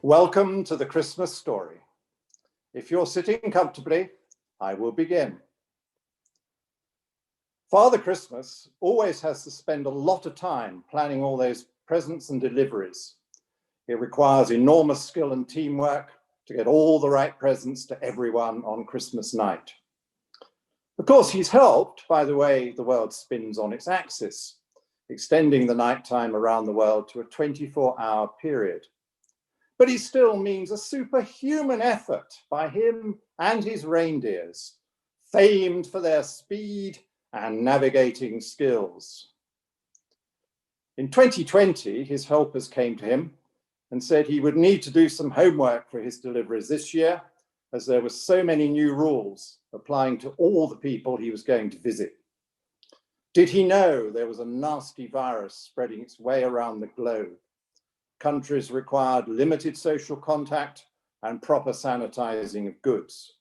Welcome to the Christmas story. If you're sitting comfortably, I will begin. Father Christmas always has to spend a lot of time planning all those presents and deliveries. It requires enormous skill and teamwork to get all the right presents to everyone on Christmas night. Of course, he's helped by the way the world spins on its axis, extending the nighttime around the world to a 24-hour period. But he still means a superhuman effort by him and his reindeers, famed for their speed and navigating skills. In 2020, his helpers came to him and said he would need to do some homework for his deliveries this year, as there were so many new rules applying to all the people he was going to visit. Did he know there was a nasty virus spreading its way around the globe? Countries required limited social contact and proper sanitizing of goods.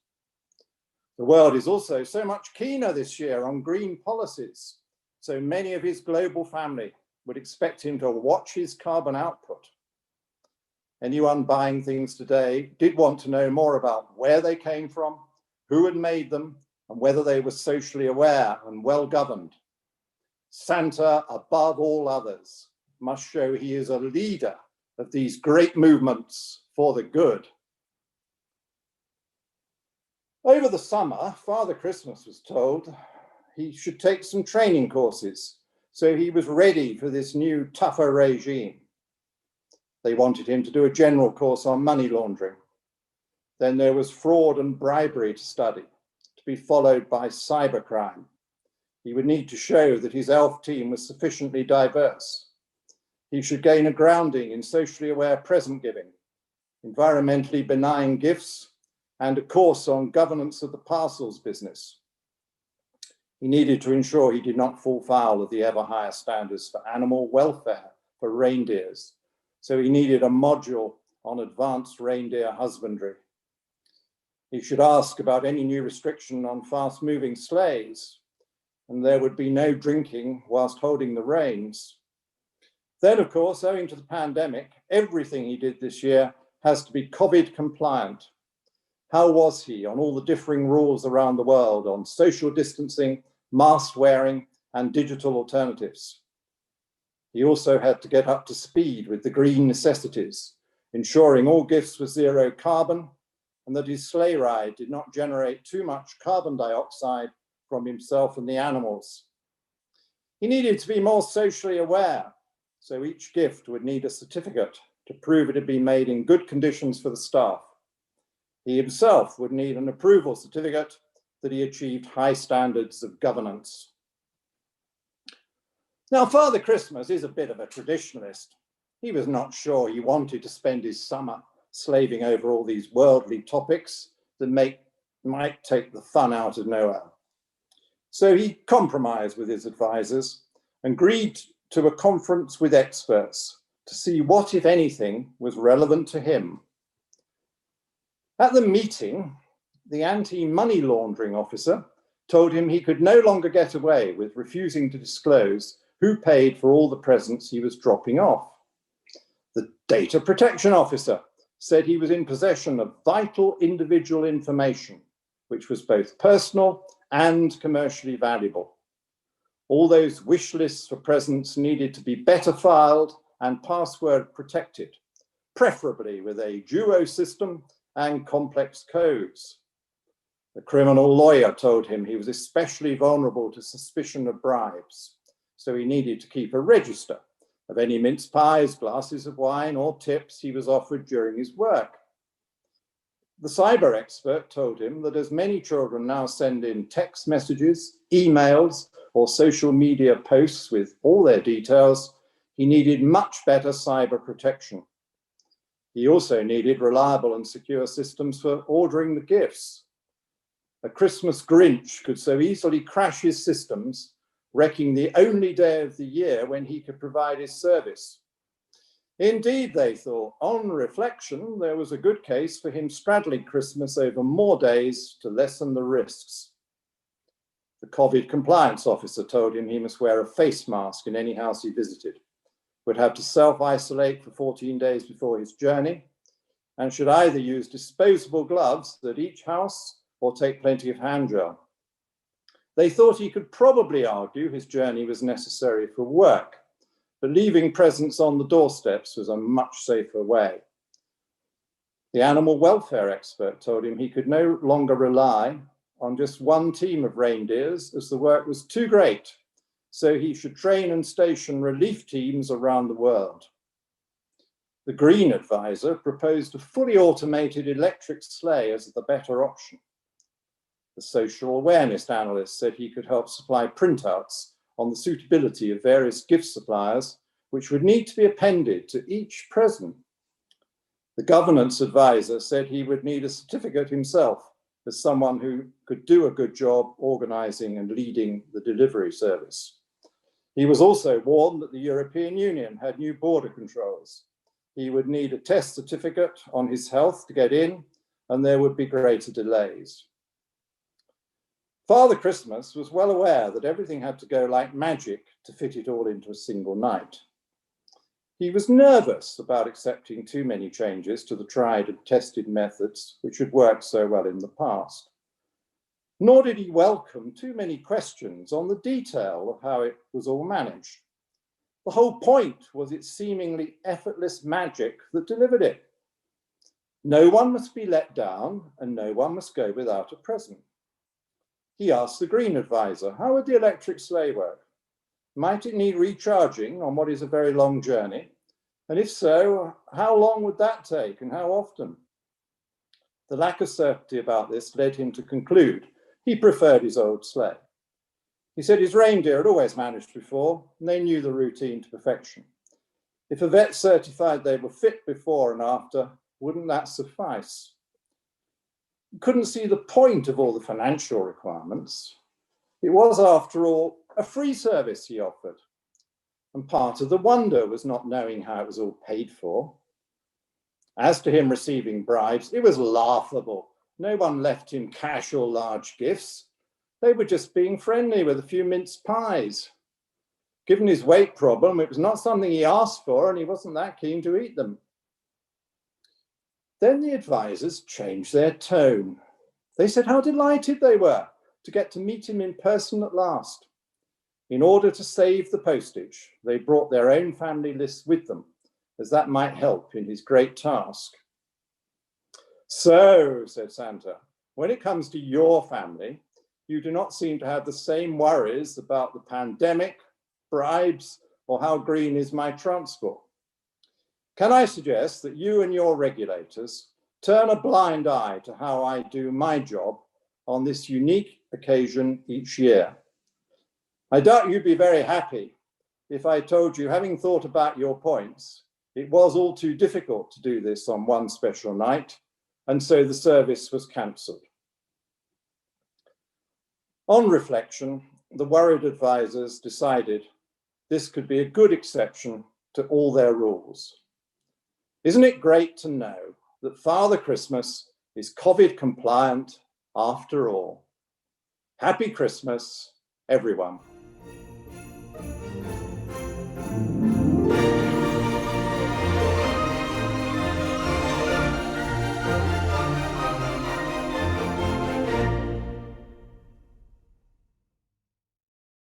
The world is also so much keener this year on green policies, so many of his global family would expect him to watch his carbon output. Anyone buying things today did want to know more about where they came from, who had made them, and whether they were socially aware and well governed. Santa, above all others, must show he is a leader of these great movements for the good. Over the summer, Father Christmas was told he should take some training courses, so he was ready for this new, tougher regime. They wanted him to do a general course on money laundering. Then there was fraud and bribery to study, to be followed by cybercrime. He would need to show that his elf team was sufficiently diverse. He should gain a grounding in socially aware present giving, environmentally benign gifts, and a course on governance of the parcels business. He needed to ensure he did not fall foul of the ever higher standards for animal welfare for reindeers. So he needed a module on advanced reindeer husbandry. He should ask about any new restriction on fast-moving sleighs, and there would be no drinking whilst holding the reins. Then, of course, owing to the pandemic, everything he did this year has to be COVID compliant. How was he on all the differing rules around the world on social distancing, mask wearing, and digital alternatives? He also had to get up to speed with the green necessities, ensuring all gifts were zero carbon and that his sleigh ride did not generate too much carbon dioxide from himself and the animals. He needed to be more socially aware, so each gift would need a certificate to prove it had been made in good conditions for the staff. He himself would need an approval certificate that he achieved high standards of governance. Now, Father Christmas is a bit of a traditionalist. He was not sure he wanted to spend his summer slaving over all these worldly topics that might take the fun out of Noel. So he compromised with his advisors and agreed to a conference with experts to see what, if anything, was relevant to him. At the meeting, the anti-money laundering officer told him he could no longer get away with refusing to disclose who paid for all the presents he was dropping off. The data protection officer said he was in possession of vital individual information, which was both personal and commercially valuable. All those wish lists for presents needed to be better filed and password protected, preferably with a duo system and complex codes. The criminal lawyer told him he was especially vulnerable to suspicion of bribes, so he needed to keep a register of any mince pies, glasses of wine, or tips he was offered during his work. The cyber expert told him that as many children now send in text messages, emails, or social media posts with all their details, he needed much better cyber protection. He also needed reliable and secure systems for ordering the gifts. A Christmas Grinch could so easily crash his systems, wrecking the only day of the year when he could provide his service. Indeed, they thought, on reflection, there was a good case for him straddling Christmas over more days to lessen the risks. The COVID compliance officer told him he must wear a face mask in any house he visited, would have to self-isolate for 14 days before his journey. and should either use disposable gloves at each house or take plenty of hand gel. They thought he could probably argue his journey was necessary for work, but leaving presents on the doorsteps was a much safer way. The animal welfare expert told him he could no longer rely on just one team of reindeers as the work was too great, so he should train and station relief teams around the world. The Green advisor proposed a fully automated electric sleigh as the better option. The social awareness analyst said he could help supply printouts on the suitability of various gift suppliers, which would need to be appended to each present. The governance advisor said he would need a certificate himself as someone who could do a good job organising and leading the delivery service. He was also warned that the European Union had new border controls. He would need a test certificate on his health to get in, and there would be greater delays. Father Christmas was well aware that everything had to go like magic to fit it all into a single night. He was nervous about accepting too many changes to the tried and tested methods which had worked so well in the past. Nor did he welcome too many questions on the detail of how it was all managed. The whole point was its seemingly effortless magic that delivered it. No one must be let down and no one must go without a present. He asked the Green advisor, how would the electric sleigh work? Might it need recharging on what is a very long journey? And if so, how long would that take and how often? The lack of certainty about this led him to conclude he preferred his old sleigh. He said his reindeer had always managed before, and they knew the routine to perfection. If a vet certified they were fit before and after, wouldn't that suffice? He couldn't see the point of all the financial requirements. It was, after all, a free service he offered. And part of the wonder was not knowing how it was all paid for. As to him receiving bribes, it was laughable. No one left him cash or large gifts. They were just being friendly with a few mince pies. Given his weight problem, it was not something he asked for, and he wasn't that keen to eat them. Then the advisors changed their tone. They said how delighted they were to get to meet him in person at last. In order to save the postage, they brought their own family lists with them, as that might help in his great task. So, said Santa, when it comes to your family, you do not seem to have the same worries about the pandemic, bribes, or how green is my transport. Can I suggest that you and your regulators turn a blind eye to how I do my job on this unique occasion each year? I doubt you'd be very happy if I told you, having thought about your points, it was all too difficult to do this on one special night, and so the service was cancelled. On reflection, the worried advisors decided this could be a good exception to all their rules. Isn't it great to know that Father Christmas is COVID compliant after all? Happy Christmas, everyone.